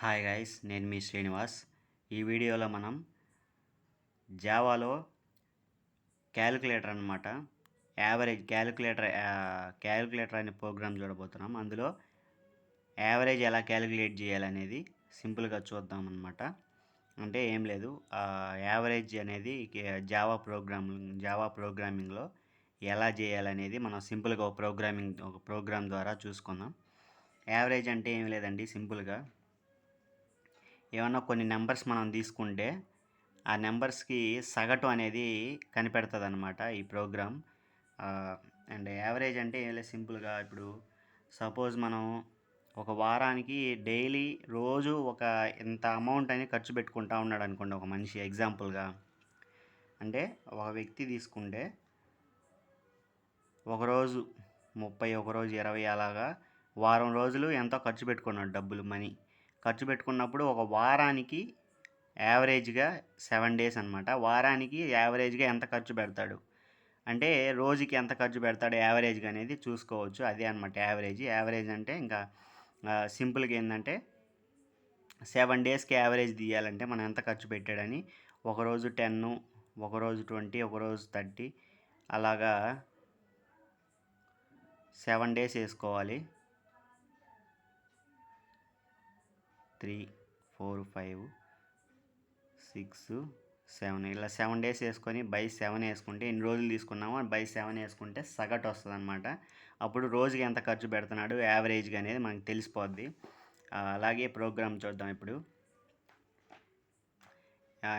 Hi guys, నేను మీ శ్రీనివాస్. ఈ వీడియోలో మనం జావాలో క్యాలిక్యులేటర్ అనమాట, యావరేజ్ క్యాలిక్యులేటర్ అనే ప్రోగ్రామ్ చూడబోతున్నాం. అందులో యావరేజ్ ఎలా క్యాలిక్యులేట్ చేయాలనేది సింపుల్గా చూద్దాం అనమాట. అంటే ఏం లేదు, యావరేజ్ అనేది జావా ప్రోగ్రామింగ్లో ఎలా చేయాలనేది మనం సింపుల్గా ఒక ప్రోగ్రామ్ ద్వారా చూసుకుందాం. యావరేజ్ అంటే ఏం లేదండి, సింపుల్గా ఏమన్నా కొన్ని నెంబర్స్ మనం తీసుకుంటే ఆ నెంబర్స్కి సగటు అనేది కనిపెడుతుంది అనమాట ఈ ప్రోగ్రామ్. అండ్ యావరేజ్ అంటే ఏం లేదు, సింపుల్గా ఇప్పుడు సపోజ్ మనం ఒక వారానికి డైలీ రోజు ఒక ఇంత అమౌంట్ అని ఖర్చు పెట్టుకుంటా ఉన్నాడు అనుకోండి ఒక మనిషి. ఎగ్జాంపుల్గా అంటే ఒక వ్యక్తి తీసుకుంటే ఒకరోజు 30, ఒకరోజు 20, అలాగా వారం రోజులు ఎంతో ఖర్చు పెట్టుకున్నాడు డబ్బులు, మనీ ఖర్చు పెట్టుకున్నప్పుడు ఒక వారానికి యావరేజ్గా 7 డేస్ అనమాట. వారానికి యావరేజ్గా ఎంత ఖర్చు పెడతాడు అంటే రోజుకి ఎంత ఖర్చు పెడతాడు యావరేజ్గా అనేది చూసుకోవచ్చు. అదే అనమాట యావరేజ్. యావరేజ్ అంటే ఇంకా సింపుల్గా ఏంటంటే 7 డేస్కి యావరేజ్ తీయాలంటే మనం ఎంత ఖర్చు పెట్టాడని, ఒకరోజు 10, ఒకరోజు 20, ఒకరోజు 30, అలాగా 7 డేస్ వేసుకోవాలి. 3, 4, 5, 6, 7 ఇలా 7 డేస్ వేసుకొని బై 7 వేసుకుంటే ఎన్ని రోజులు తీసుకున్నామో బై 7 వేసుకుంటే సగటు వస్తుంది అనమాట. అప్పుడు రోజుకి ఎంత ఖర్చు పెడుతున్నాడు యావరేజ్గా అనేది మనకు తెలిసిపోద్ది. అలాగే ప్రోగ్రామ్ చూద్దాం ఇప్పుడు.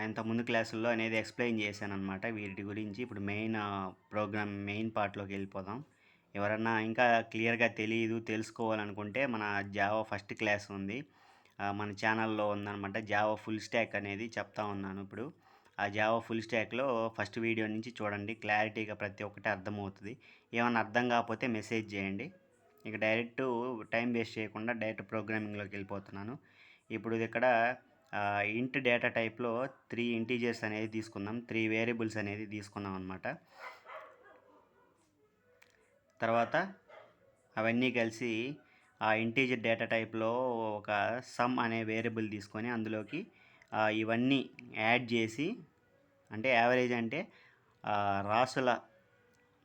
ఇంత ముందు క్లాసుల్లో అనేది ఎక్స్ప్లెయిన్ చేశాను అనమాట వీటి గురించి. ఇప్పుడు మెయిన్ పార్ట్లోకి వెళ్ళిపోదాం. ఎవరన్నా ఇంకా క్లియర్గా తెలుసుకోవాలనుకుంటే మన జావా ఫస్ట్ క్లాస్ ఉంది, మన ఛానల్లో ఉందన్నమాట. జావా ఫుల్ స్టాక్ అనేది చెప్తా ఉన్నాను ఇప్పుడు. ఆ జావా ఫుల్ స్టాక్లో ఫస్ట్ వీడియో నుంచి చూడండి, క్లారిటీగా ప్రతి ఒక్కటి అర్థమవుతుంది. ఏమన్నా అర్థం కాకపోతే మెసేజ్ చేయండి. ఇక డైరెక్ట్ టైం వేస్ట్ చేయకుండా డైరెక్ట్ ప్రోగ్రామింగ్లోకి వెళ్ళిపోతున్నాను. ఇప్పుడు ఇక్కడ ఇంట్ డేటా టైప్లో 3 ఇంటీజర్స్ అనేది తీసుకుందాం, 3 వేరియబుల్స్ అనేది తీసుకున్నాం అనమాట. తర్వాత అవన్నీ కలిసి ఆ ఇంటీజర్ డేటా టైప్లో ఒక సమ్ అనే వేరియబుల్ తీసుకొని అందులోకి ఇవన్నీ యాడ్ చేసి, అంటే యావరేజ్ అంటే రాసుల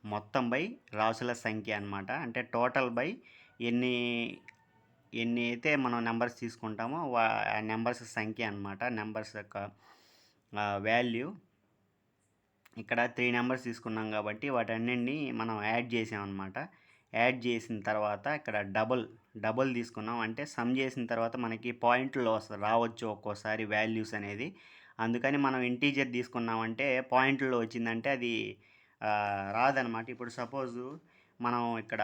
మొత్తం బై రాసుల సంఖ్య అనమాట. అంటే టోటల్ బై ఎన్ని అయితే మనం నెంబర్స్ తీసుకుంటామో ఆ నెంబర్స్ సంఖ్య అనమాట, నెంబర్స్ యొక్క వాల్యూ. ఇక్కడ 3 నెంబర్స్ తీసుకున్నాం కాబట్టి వాటన్నింటినీ మనం యాడ్ చేసామన్నమాట. యాడ్ చేసిన తర్వాత ఇక్కడ డబుల్ తీసుకున్నాం, అంటే సమ్ చేసిన తర్వాత మనకి పాయింట్లో రావచ్చు ఒక్కోసారి వాల్యూస్ అనేది. అందుకని మనం ఇంటీజర్ తీసుకున్నామంటే పాయింట్లో వచ్చిందంటే అది రాదనమాట. ఇప్పుడు సపోజు మనం ఇక్కడ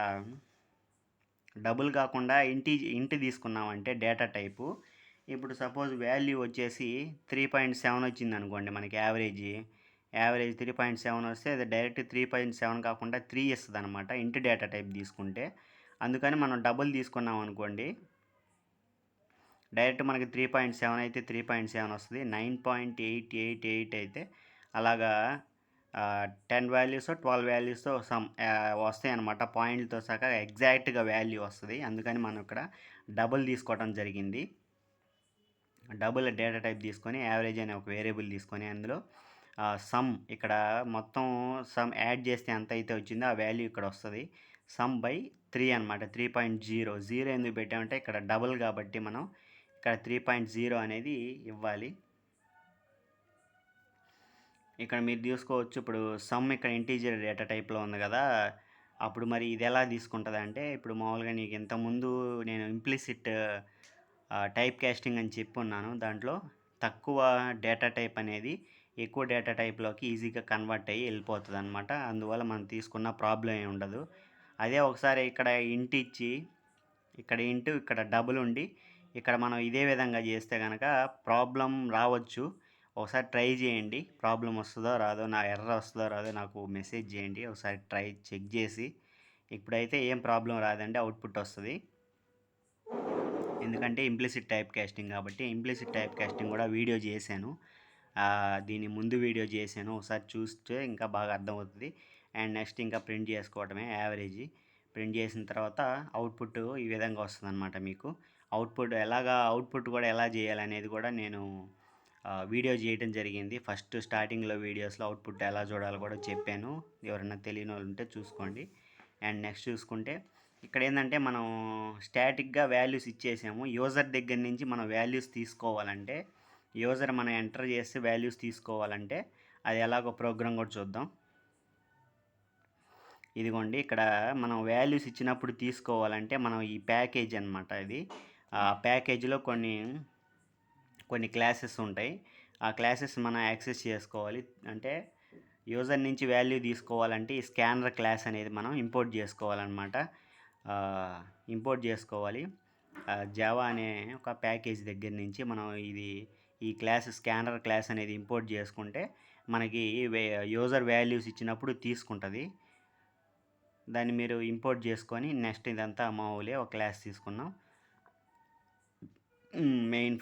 డబుల్ కాకుండా ఇంటి తీసుకున్నామంటే డేటా టైపు, ఇప్పుడు సపోజ్ వాల్యూ వచ్చేసి 3.7 వచ్చింది అనుకోండి మనకి యావరేజ్ 3.7 వస్తే అది డైరెక్ట్ 3.7 కాకుండా 3 ఇస్తుంది అనమాట ఇంటి డేటా టైప్ తీసుకుంటే. అందుకని మనం డబుల్ తీసుకున్నాం అనుకోండి, డైరెక్ట్ మనకి 3.7 అయితే 3.7 వస్తుంది. 9.888 అయితే అలాగా 10 వాల్యూస్ 12 వాల్యూస్తో వస్తాయి అనమాట, పాయింట్లతో సహా ఎగ్జాక్ట్గా వాల్యూ వస్తుంది. అందుకని మనం ఇక్కడ డబుల్ తీసుకోవడం జరిగింది. డబుల్ డేటా టైప్ తీసుకొని యావరేజ్ అనే ఒక వేరియబుల్ తీసుకొని అందులో సమ్, ఇక్కడ మొత్తం సమ్ యాడ్ చేస్తే ఎంత అయితే వచ్చిందో ఆ వాల్యూ ఇక్కడ వస్తుంది. సమ్ బై 3 అనమాట. 3.0 ఎందుకు పెట్టామంటే ఇక్కడ డబుల్ కాబట్టి మనం ఇక్కడ 3.0 అనేది ఇవ్వాలి. ఇక్కడ మీరు చూసుకోవచ్చు, ఇప్పుడు సమ్ ఇక్కడ ఇంటీజర్ డేటా టైప్లో ఉంది కదా, అప్పుడు మరి ఇది ఎలా తీసుకుంటుంది అంటే, ఇప్పుడు మామూలుగా నీకు ఇంతకుముందు నేను ఇంప్లిసిట్ టైప్ కాస్టింగ్ అని చెప్పి ఉన్నాను. దాంట్లో తక్కువ డేటా టైప్ అనేది ఎక్కువ డేటా టైప్లోకి ఈజీగా కన్వర్ట్ అయ్యి వెళ్ళిపోతుంది అనమాట. అందువల్ల మనం తీసుకున్న ప్రాబ్లం ఏమి ఉండదు. అదే ఒకసారి ఇక్కడ ఇంటి ఇచ్చి ఇక్కడ డబుల్ ఉండి ఇక్కడ మనం ఇదే విధంగా చేస్తే కనుక ప్రాబ్లం రావచ్చు. ఒకసారి ట్రై చేయండి, ప్రాబ్లం వస్తుందో రాదో, నా ఎర్రర్ వస్తుందో రాదో నాకు మెసేజ్ చేయండి, ఒకసారి చెక్ చేసి. ఇప్పుడైతే ఏం ప్రాబ్లం రాదండి, అవుట్పుట్ వస్తుంది. ఎందుకంటే ఇంప్లిసిట్ టైప్ కాస్టింగ్ కాబట్టి. ఇంప్లిసిట్ టైప్ కాస్టింగ్ కూడా వీడియో చేశాను, దీని ముందు వీడియో చేశాను, ఒకసారి చూస్తే ఇంకా బాగా అర్థమవుతుంది. అండ్ నెక్స్ట్ ఇంకా ప్రింట్ చేసుకోవటమే యావరేజ్. ప్రింట్ చేసిన తర్వాత అవుట్పుట్ ఈ విధంగా వస్తుంది అనమాట. మీకు అవుట్పుట్ కూడా ఎలా చేయాలనేది కూడా నేను వీడియో చేయడం జరిగింది. ఫస్ట్ స్టార్టింగ్లో వీడియోస్లో అవుట్పుట్ ఎలా చూడాలో కూడా చెప్పాను. ఎవరైనా తెలియని వాళ్ళు ఉంటే చూసుకోండి. అండ్ నెక్స్ట్ చూసుకుంటే ఇక్కడ ఏంటంటే మనం స్టాటిక్గా వాల్యూస్ ఇచ్చేసాము. యూజర్ దగ్గర నుంచి మనం వాల్యూస్ తీసుకోవాలంటే, యూజర్ మనం ఎంటర్ చేస్తే వాల్యూస్ తీసుకోవాలంటే అది ఎలాగో ప్రోగ్రామ్ కూడా చూద్దాం. ఇదిగోండి ఇక్కడ మనం వాల్యూస్ ఇచ్చినప్పుడు తీసుకోవాలంటే మనం ఈ ప్యాకేజ్ అనమాట ఇది. ఆ ప్యాకేజీలో కొన్ని క్లాసెస్ ఉంటాయి. ఆ క్లాసెస్ మనం యాక్సెస్ చేసుకోవాలి. అంటే యూజర్ నుంచి వాల్యూ తీసుకోవాలంటే ఈ స్కానర్ క్లాస్ అనేది మనం ఇంపోర్ట్ చేసుకోవాలన్నమాట. ఇంపోర్ట్ చేసుకోవాలి. జావా అనే ఒక ప్యాకేజ్ దగ్గర నుంచి మనం ఈ క్లాస్ స్కానర్ క్లాస్ అనేది ఇంపోర్ట్ చేసుకుంటే మనకి యూజర్ వాల్యూస్ ఇచ్చినప్పుడు తీసుకుంటుంది. దాన్ని మీరు ఇంపోర్ట్ చేసుకొని నెక్స్ట్ ఇదంతా మామూలే ఒక క్లాస్ తీసుకున్నాం. మెయిన్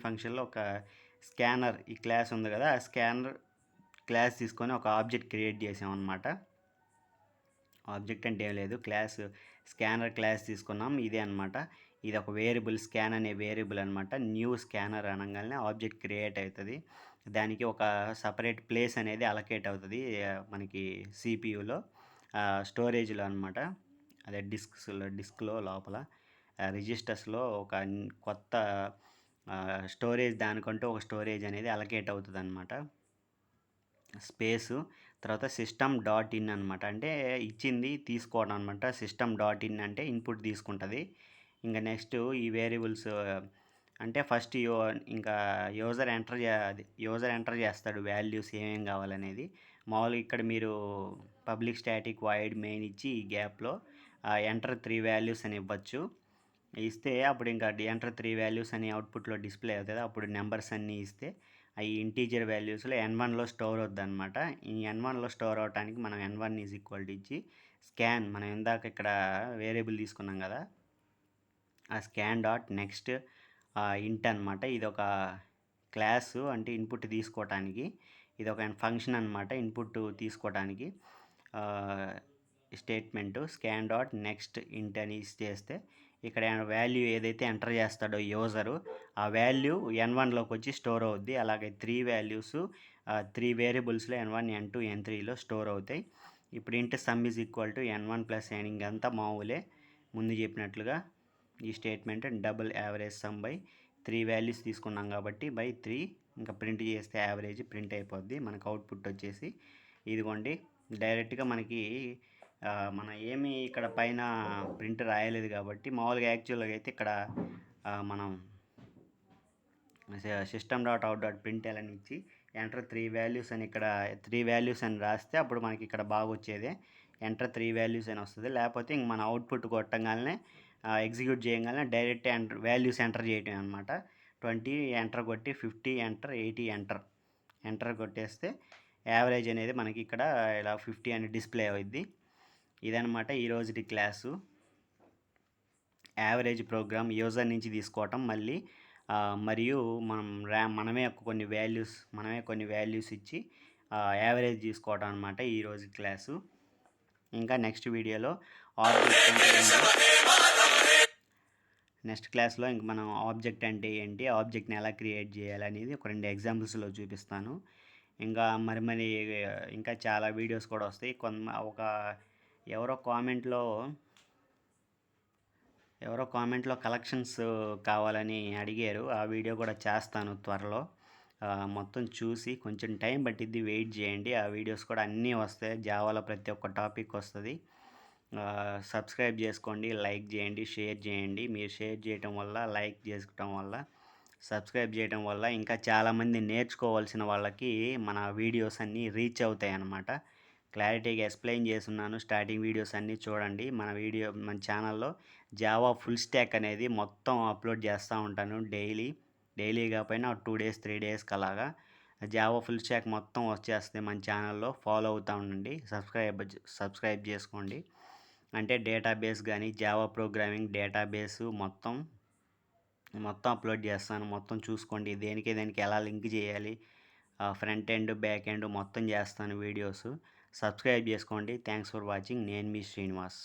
ఫంక్షన్లో ఒక స్కానర్ ఈ క్లాస్ ఉంది కదా, ఆ స్కానర్ క్లాస్ తీసుకొని ఒక ఆబ్జెక్ట్ క్రియేట్ చేసామన్నమాట. ఆబ్జెక్ట్ అంటే ఏం లేదు, స్కానర్ క్లాస్ తీసుకున్నాం. ఇదే అనమాట. ఇది ఒక వేరియబుల్, స్కాన్ అనే వేరియబుల్ అనమాట. న్యూ స్కానర్ అనగానే ఆబ్జెక్ట్ క్రియేట్ అవుతుంది. దానికి ఒక సపరేట్ ప్లేస్ అనేది అలకేట్ అవుతుంది మనకి సిపియూలో, స్టోరేజ్లో అనమాట. అదే డిస్క్లో లోపల రిజిస్టర్స్లో ఒక కొత్త స్టోరేజ్, దానికంటూ ఒక స్టోరేజ్ అనేది అలకేట్ అవుతుంది అనమాట. స్పేసు తర్వాత system.in అనమాట. అంటే ఇచ్చింది తీసుకోవడం అనమాట. system.in అంటే ఇన్పుట్ తీసుకుంటుంది. ఇంకా నెక్స్ట్ ఈ వేరియబుల్స్ అంటే ఫస్ట్ ఇంకా యూజర్ ఎంటర్ చేస్తాడు వాల్యూస్ ఏమేమి కావాలనేది. మామూలుగా ఇక్కడ మీరు పబ్లిక్ స్టాటిక్ వాయిడ్ మెయిన్ ఇచ్చి ఈ గ్యాప్లో ఎంటర్ 3 వాల్యూస్ అని ఇవ్వచ్చు. ఇస్తే అప్పుడు ఇంకా ఎంటర్ 3 వాల్యూస్ అని అవుట్పుట్లో డిస్ప్లే అవుతుంది. అప్పుడు నెంబర్స్ అన్నీ ఇస్తే అవి ఇంటీజర్ వాల్యూస్లో n1లో స్టోర్ అవుద్ది అనమాట. ఈ n1లో స్టోర్ అవడానికి మనం n1 ఈజ్ ఈక్వల్ టు ఇచ్చి స్కాన్, మనం ఇందాక ఇక్కడ వేరియబుల్ తీసుకున్నాం కదా, ఆ స్కాన్ డాట్ నెక్స్ట్ ఇంట్ అనమాట. ఇది ఒక క్లాసు, అంటే ఇన్పుట్ తీసుకోవటానికి. ఇది ఒక ఫంక్షన్ అనమాట, ఇన్పుట్ తీసుకోవటానికి స్టేట్మెంటు. స్కాన్ డాట్ నెక్స్ట్ ఇంట్ అని చేస్తే ఇక్కడ వాల్యూ ఏదైతే ఎంటర్ చేస్తాడో యూజరు, ఆ వాల్యూ n1లోకి వచ్చి స్టోర్ అవుద్ది. అలాగే 3 వేరియబుల్స్లో n1, n2, n3లో స్టోర్ అవుతాయి. ఇప్పుడు ఇంట్ some is equal to n1 plus n, ఇంకంతా మామూలే ముందు చెప్పినట్లుగా. ఈ statement double average sum by 3 values తీసుకున్నాం కాబట్టి బై 3, ఇంకా ప్రింట్ చేస్తే యావరేజ్ ప్రింట్ అయిపోద్ది. మనకు అవుట్పుట్ వచ్చేసి ఇదిగోండి. డైరెక్ట్గా మనకి మనం ఏమి ఇక్కడ పైన ప్రింట్ రాయలేదు కాబట్టి మామూలుగా యాక్చువల్గా అయితే ఇక్కడ మనం system.out.println అని ఇచ్చి ఎంటర్ 3 వాల్యూస్ అని ఇక్కడ 3 వాల్యూస్ అని రాస్తే అప్పుడు మనకి ఇక్కడ బాగా వచ్చేదే ఎంటర్ 3 వాల్యూస్ అని వస్తుంది. లేకపోతే ఇంక మన అవుట్పుట్ కొట్టగానే ఎగ్జిక్యూట్ చేయగానే డైరెక్ట్ వాల్యూస్ ఎంటర్ చేయటం అనమాట. 20 ఎంటర్ కొట్టి 50 ఎంటర్, 80 ఎంటర్ కొట్టేస్తే యావరేజ్ అనేది మనకి ఇక్కడ ఇలా 50 అని డిస్ప్లే అవుద్ది. ఇదనమాట ఈరోజుటి క్లాసు. యావరేజ్ ప్రోగ్రామ్ యూజర్ నుంచి తీసుకోవటం మళ్ళీ మరియు మనమే కొన్ని వాల్యూస్ ఇచ్చి యావరేజ్ తీసుకోవటం అనమాట ఈరోజు క్లాసు. ఇంకా నెక్స్ట్ వీడియోలో నెక్స్ట్ క్లాస్లో ఇంక మనం ఆబ్జెక్ట్ అంటే ఏంటి, ఆబ్జెక్ట్ని ఎలా క్రియేట్ చేయాలనేది ఒక 2 ఎగ్జాంపుల్స్లో చూపిస్తాను. ఇంకా ఇంకా చాలా వీడియోస్ కూడా వస్తాయి. ఎవరో కామెంట్లో కలెక్షన్స్ కావాలని అడిగారు. ఆ వీడియో కూడా చేస్తాను త్వరలో. మొత్తం చూసి కొంచెం టైం పట్టిద్ది, వెయిట్ చేయండి. ఆ వీడియోస్ కూడా అన్నీ వస్తాయి. జావాలో ప్రతి ఒక్క టాపిక్ వస్తుంది. సబ్స్క్రైబ్ చేసుకోండి, లైక్ చేయండి, షేర్ చేయండి. మీరు షేర్ చేయటం వల్ల, లైక్ చేసుకోవటం వల్ల, సబ్స్క్రైబ్ చేయటం వల్ల ఇంకా చాలామంది నేర్చుకోవాల్సిన వాళ్ళకి మన వీడియోస్ అన్నీ రీచ్ అవుతాయి అన్నమాట. క్లారిటీగా ఎక్స్ప్లెయిన్ చేస్తున్నాను. స్టార్టింగ్ వీడియోస్ అన్నీ చూడండి. మన ఛానల్లో జావా ఫుల్ స్టాక్ అనేది మొత్తం అప్లోడ్ చేస్తూ ఉంటాను డైలీ కాకపోయినా 2 డేస్ 3 డేస్కి అలాగా జావా ఫుల్ స్టాక్ మొత్తం వచ్చేస్తే మన ఛానల్లో ఫాలో అవుతూ ఉండండి. సబ్స్క్రైబ్ చేసుకోండి. అంటే డేటాబేస్ కానీ జావా ప్రోగ్రామింగ్ డేటాబేసు మొత్తం అప్లోడ్ చేస్తాను. మొత్తం చూసుకోండి. దేనికి ఎలా లింక్ చేయాలి, ఫ్రంట్ ఎండ్ బ్యాక్ ఎండ్ మొత్తం చేస్తాను వీడియోస్. సబ్స్క్రైబ్ చేసుకోండి. Thanks for watching. నేను మీ శ్రీనివాస్.